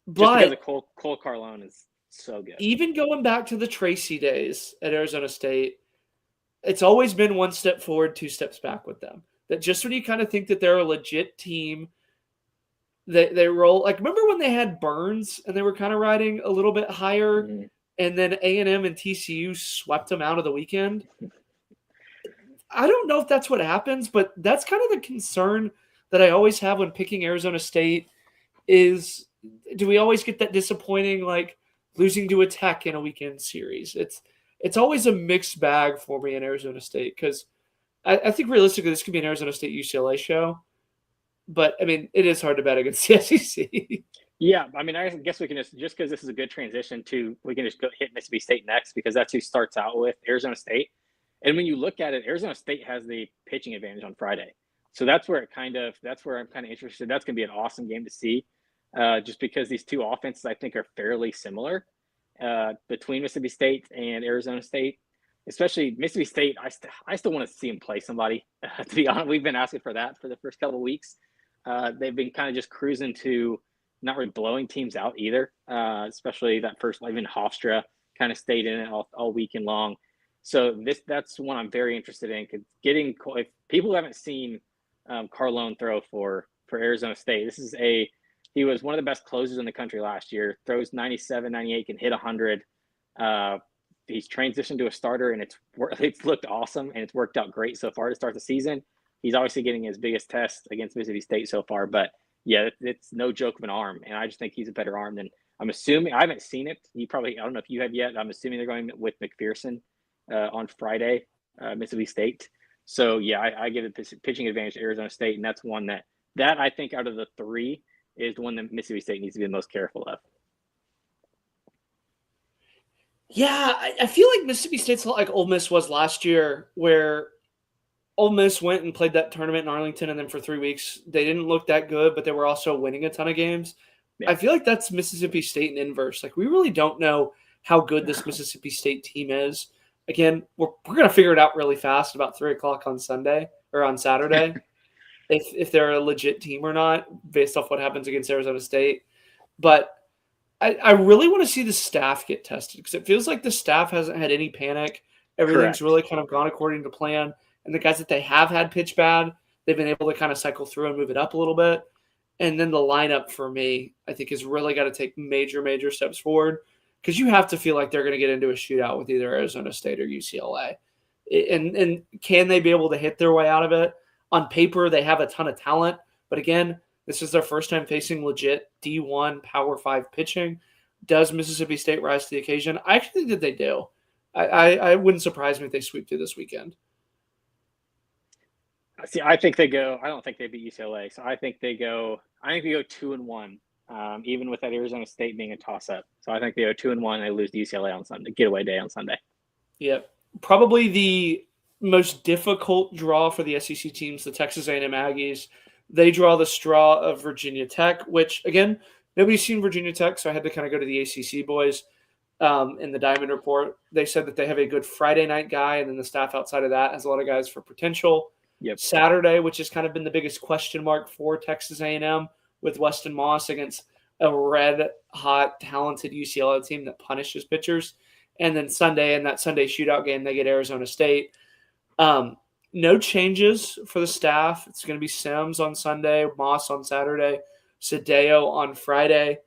but because of Cole Carlone is So good. Even going back to the Tracy days at Arizona State, it's always been one step forward, two steps back with them. That just when you kind of think that they're a legit team, they roll. Like, remember when they had Burns and they were kind of riding a little bit higher, and then A&M and TCU swept them out of the weekend? I don't know if that's what happens, but that's kind of the concern that I always have when picking Arizona State is, do we always get that disappointing, like, losing to a Tech in a weekend series? It's always a mixed bag for me in Arizona State, because I think realistically this could be an Arizona State UCLA show. But, I mean, it is hard to bet against the SEC. Yeah, I mean, I guess we can just because this is a good transition we can just go hit Mississippi State next, because that's who starts out with Arizona State. And when you look at it, Arizona State has the pitching advantage on Friday. So that's where I'm kind of interested. That's going to be an awesome game to see, just because these two offenses, I think, are fairly similar between Mississippi State and Arizona State. Especially Mississippi State, I still want to see them play somebody. To be honest, we've been asking for that for the first couple of weeks. They've been kind of just cruising to not really blowing teams out either, especially that first, even Hofstra kind of stayed in it all weekend long. So that's one I'm very interested in. If people haven't seen Carlone throw for Arizona State, he was one of the best closers in the country last year. Throws 97, 98, can hit 100. He's transitioned to a starter, and it's looked awesome, and it's worked out great so far to start the season. He's obviously getting his biggest test against Mississippi State so far, but yeah, it's no joke of an arm, and I just think he's a better arm than I'm assuming. I haven't seen it. I don't know if you have yet. I'm assuming they're going with McPherson on Friday, Mississippi State. So yeah, I give it pitching advantage to Arizona State, and that's one that I think out of the three is the one that Mississippi State needs to be the most careful of. Yeah, I feel like Mississippi State's a lot like Ole Miss was last year, where Ole Miss went and played that tournament in Arlington, and then for 3 weeks they didn't look that good, but they were also winning a ton of games. Yeah. I feel like that's Mississippi State in inverse. Like, we really don't know how good this Mississippi State team is. Again, we're going to figure it out really fast about 3 o'clock on Sunday or on Saturday, if they're a legit team or not, based off what happens against Arizona State. But I really want to see the staff get tested, because it feels like the staff hasn't had any panic. Everything's really kind of gone according to plan. And the guys that they have had pitch bad, they've been able to kind of cycle through and move it up a little bit. And then the lineup for me, I think, has really got to take major, major steps forward, because you have to feel like they're going to get into a shootout with either Arizona State or UCLA. And can they be able to hit their way out of it? On paper, they have a ton of talent. But again, this is their first time facing legit D1 Power 5 pitching. Does Mississippi State rise to the occasion? I actually think that they do. I wouldn't surprise me if they sweep through this weekend. See, I think they go. I don't think they beat UCLA, so I think they go 2-1, even with that Arizona State being a toss-up. So I think they go 2-1. They lose to UCLA on Sunday, getaway day on Sunday. Yeah, probably the most difficult draw for the SEC teams, the Texas A&M Aggies. They draw the straw of Virginia Tech, which, again, nobody's seen Virginia Tech, so I had to kind of go to the ACC boys in the Diamond Report. They said that they have a good Friday night guy, and then the staff outside of that has a lot of guys for potential. Yep. Saturday, which has kind of been the biggest question mark for Texas A&M, with Weston Moss against a red-hot, talented UCLA team that punishes pitchers. And then Sunday, in that Sunday shootout game, they get Arizona State. No changes for the staff. It's going to be Sims on Sunday, Moss on Saturday, Sadeo on Friday.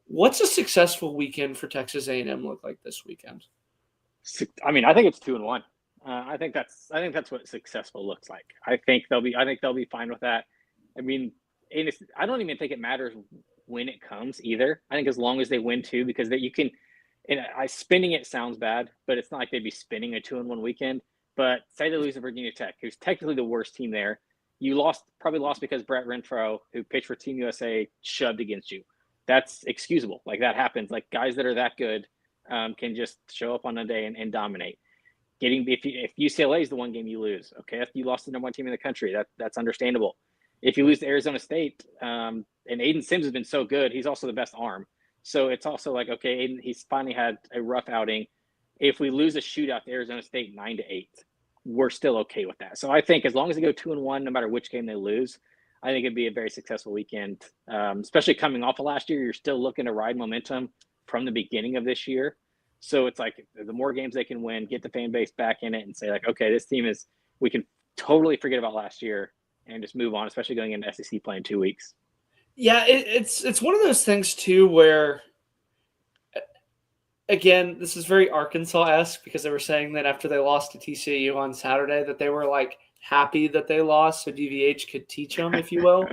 What's a successful weekend for Texas A&M look like this weekend? I mean, I think it's 2-1. I think that's what successful looks like. I think they'll be fine with that. I mean, I don't even think it matters when it comes either. I think as long as they win two, because that you can. And spinning it sounds bad, but it's not like they'd be spinning a 2-1 weekend. But say they lose to Virginia Tech, who's technically the worst team there. You probably lost because Brett Renfro, who pitched for Team USA, shoved against you. That's excusable. Like, that happens. Like, guys that are that good can just show up on a day and dominate. If UCLA is the one game you lose, okay, if you lost the number one team in the country, that's understandable. If you lose to Arizona State, and Aiden Sims has been so good, he's also the best arm. So it's also like, okay, Aiden, he's finally had a rough outing. If we lose a shootout to Arizona State 9-8, we're still okay with that. So I think as long as they go 2-1, no matter which game they lose, I think it'd be a very successful weekend. Especially coming off of last year, you're still looking to ride momentum from the beginning of this year. So it's like the more games they can win, get the fan base back in it and say like, okay, this team is, we can totally forget about last year and just move on, especially going into SEC play in 2 weeks. Yeah, it's one of those things too where, again, this is very Arkansas-esque because they were saying that after they lost to TCU on Saturday that they were like happy that they lost so DVH could teach them, if you will.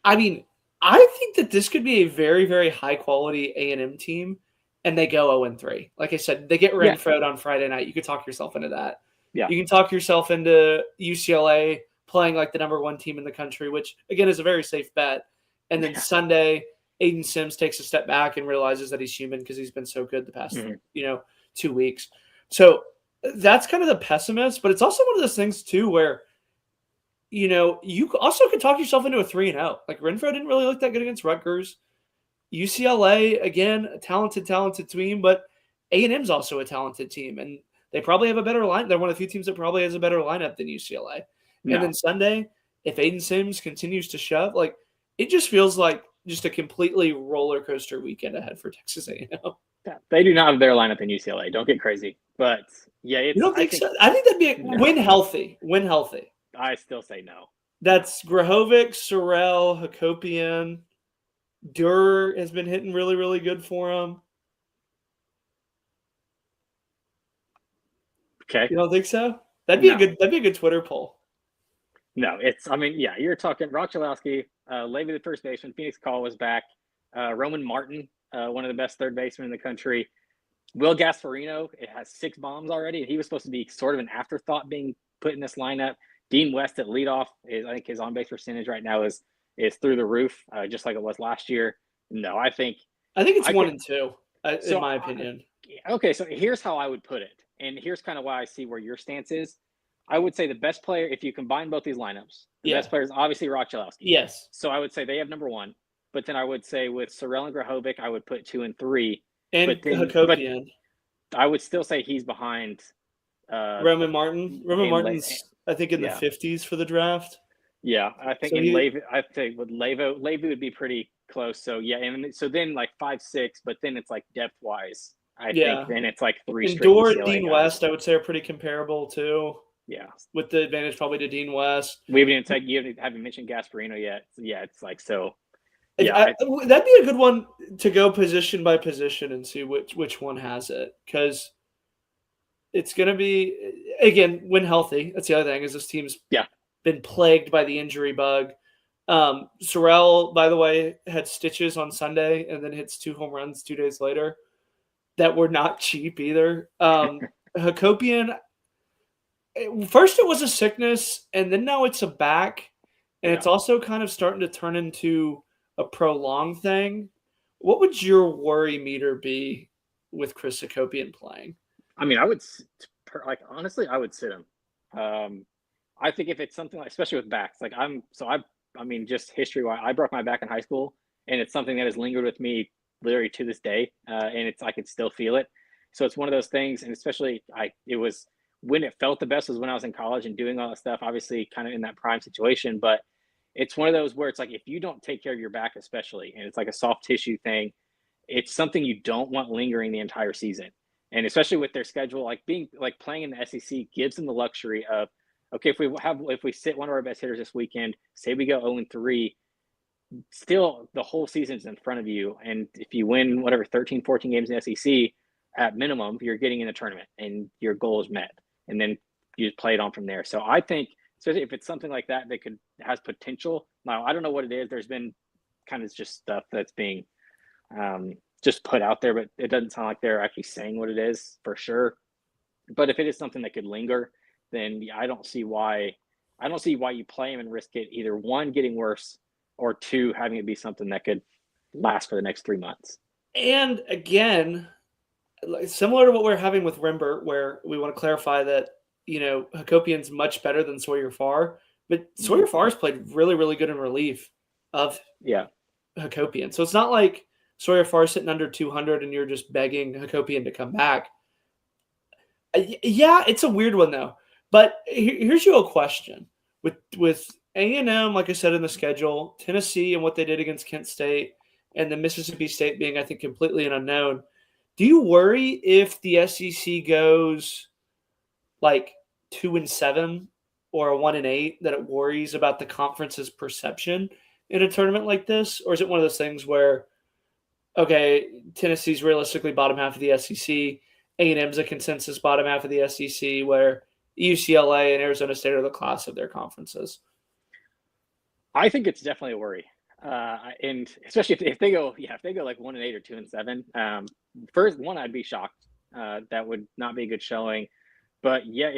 I mean, I think that this could be a very, very high-quality A&M team, and they go 0-3. Like I said, they get Renfro on Friday night. You could talk yourself into that. Yeah. You can talk yourself into UCLA playing like the number 1 team in the country, which, again, is a very safe bet. And then Sunday, Aiden Sims takes a step back and realizes that he's human because he's been so good the past, 2 weeks. So that's kind of the pessimist, but it's also one of those things too where, you also could talk yourself into a 3-0. Like Renfro didn't really look that good against Rutgers. UCLA, again, a talented team, but A&M's also a talented team, and they probably have a better line. They're one of the few teams that probably has a better lineup than UCLA. No. And then Sunday, if Aiden Sims continues to shove, like it just feels like just a completely roller coaster weekend ahead for Texas A&M. Yeah, they do not have their lineup in UCLA. Don't get crazy, but yeah, you don't think so? I think that'd be win healthy. Win healthy. I still say no. That's Grahovic, Sorrell, Hakopian. Durr has been hitting really, really good for him. Okay, you don't think so? That'd be a good Twitter poll. No, you're talking Rock Chalowski, Levy the first baseman, Phoenix Call was back, Roman Martin, one of the best third basemen in the country. Will Gasparino, it has 6 bombs already, and he was supposed to be sort of an afterthought being put in this lineup. Dean West at leadoff, I think his on-base percentage right now is through the roof, just like it was last year. No, I think it's 1 and 2, in my opinion. Okay, so here's how I would put it, and here's kind of why I see where your stance is. I would say the best player, if you combine both these lineups, the best player is obviously Rock Chalowski. Yes. So I would say they have number 1, but then I would say with Sorrell and Grahovic, I would put 2 and 3. And Hakopian. I would still say he's behind Roman Martin. Roman Martin's, I think, in the 50s for the draft. Yeah, I think with Levy would be pretty close. So yeah, and so then like 5-6, but then it's like depth wise. I think then it's like 3 straight. Dor and Dean West, I would say, are pretty comparable too. Yeah, with the advantage probably to Dean West. We haven't mentioned Gasparino yet. Yeah, it's like so. Yeah, that'd be a good one to go position by position and see which one has it, because it's going to be, again, when healthy. That's the other thing, is this team's been plagued by the injury bug. Sorrell, by the way, had stitches on Sunday and then hits 2 home runs 2 days later that were not cheap either. Hakopian, first it was a sickness, and then now it's a back, and it's also kind of starting to turn into a prolonged thing. What would your worry meter be with Chris Hakopian playing? I mean, I would honestly, I would sit him. I think if it's something like, especially with backs, like just history-wise, I broke my back in high school, and it's something that has lingered with me literally to this day, and I can still feel it. So it's one of those things, and especially it was when it felt the best was when I was in college and doing all that stuff, obviously kind of in that prime situation. But it's one of those where it's like, if you don't take care of your back, especially, and it's like a soft tissue thing, it's something you don't want lingering the entire season. And especially with their schedule, playing in the SEC gives them the luxury of, okay, if we sit one of our best hitters this weekend, say we go 0-3, still the whole season's in front of you. And if you win whatever 13, 14 games in the SEC, at minimum, you're getting in the tournament and your goal is met. And then you just play it on from there. So I think, especially if it's something like that has potential. Now, I don't know what it is. There's been kind of just stuff that's being just put out there, but it doesn't sound like they're actually saying what it is for sure. But if it is something that could linger, then I don't see why you play him and risk it, either 1, getting worse, or 2, having it be something that could last for the next 3 months. And again, similar to what we're having with Rembert, where we want to clarify that, Hakopian's much better than Sawyer Farr, but Sawyer Farr's played really, really good in relief of Hakopian. So it's not like Sawyer Farr's sitting under 200 and you're just begging Hakopian to come back. Yeah, it's a weird one though. But here's your question. With A&M, like I said, in the schedule, Tennessee and what they did against Kent State, and then Mississippi State being, I think, completely an unknown. Do you worry if the SEC goes like 2-7 or a 1-8 that it worries about the conference's perception in a tournament like this? Or is it one of those things where, okay, Tennessee's realistically bottom half of the SEC, A&M's a consensus bottom half of the SEC, where UCLA and Arizona State are the class of their conferences? I think it's definitely a worry. And especially if they go like 1-8 or 2-7, first one, I'd be shocked. That would not be a good showing. But yeah,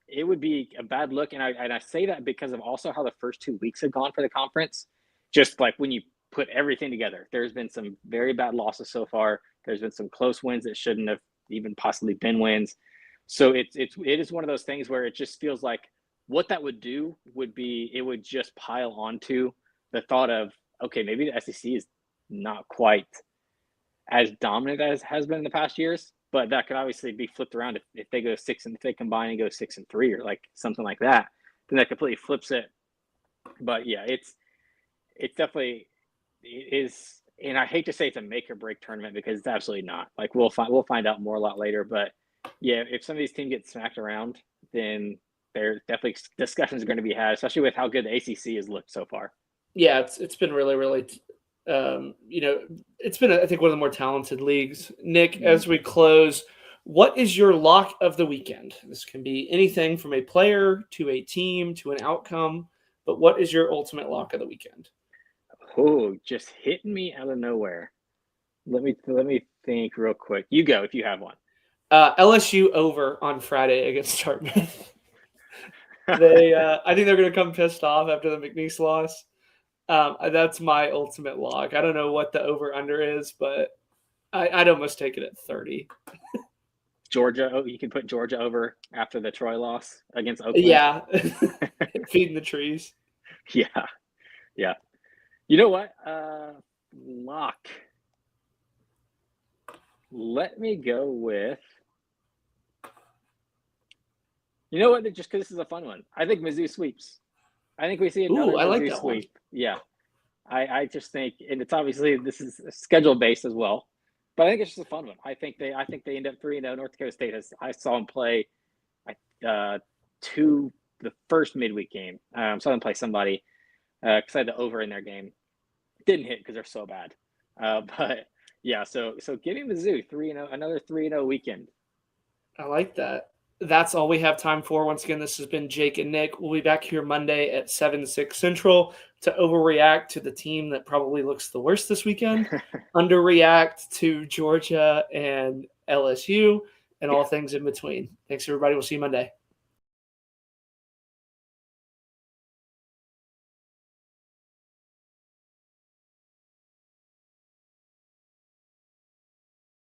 it would be a bad look. And I say that because of also how the first 2 weeks have gone for the conference. Just like when you put everything together, there's been some very bad losses so far. There's been some close wins that shouldn't have even possibly been wins. So it is one of those things where it just feels like what that would do would be, it would just pile onto the thought of, okay, maybe the SEC is not quite as dominant as has been in the past years, but that could obviously be flipped around if they go if they combine and go 6-3 or like something like that, then that completely flips it. But yeah, it's definitely is, and I hate to say it's a make or break tournament because it's absolutely not. Like we'll find out more a lot later, but yeah, if some of these teams get smacked around, then there's definitely discussions are going to be had, especially with how good the ACC has looked so far. Yeah, it's been really, really, it's been, I think, one of the more talented leagues. Nick, as we close, what is your lock of the weekend? This can be anything from a player to a team to an outcome, but what is your ultimate lock of the weekend? Oh, just hitting me out of nowhere. Let me think real quick. You go if you have one. LSU over on Friday against Dartmouth. I think they're going to come pissed off after the McNeese loss. That's my ultimate lock. I don't know what the over-under is, but I'd almost take it at 30. Georgia, you can put Georgia over after the Troy loss against Oakland. Yeah, feeding the trees. Yeah. You know what? Lock. Let me go with. You know what? Just because this is a fun one, I think Mizzou sweeps. I think we see another I like Mizzou that sweep. One. Yeah, I just think, and it's obviously this is schedule based as well, but I think it's just a fun one. I think they end up 3-0. North Dakota State I saw them play, the first midweek game. Saw them play somebody because I had the over in their game. Didn't hit because they're so bad. But yeah, so give me Mizzou 3-0, another 3-0 weekend. I like that. That's all we have time for. Once again, this has been Jake and Nick. We'll be back here Monday at 7-6 Central to overreact to the team that probably looks the worst this weekend, underreact to Georgia and LSU, and all things in between. Thanks, everybody. We'll see you Monday.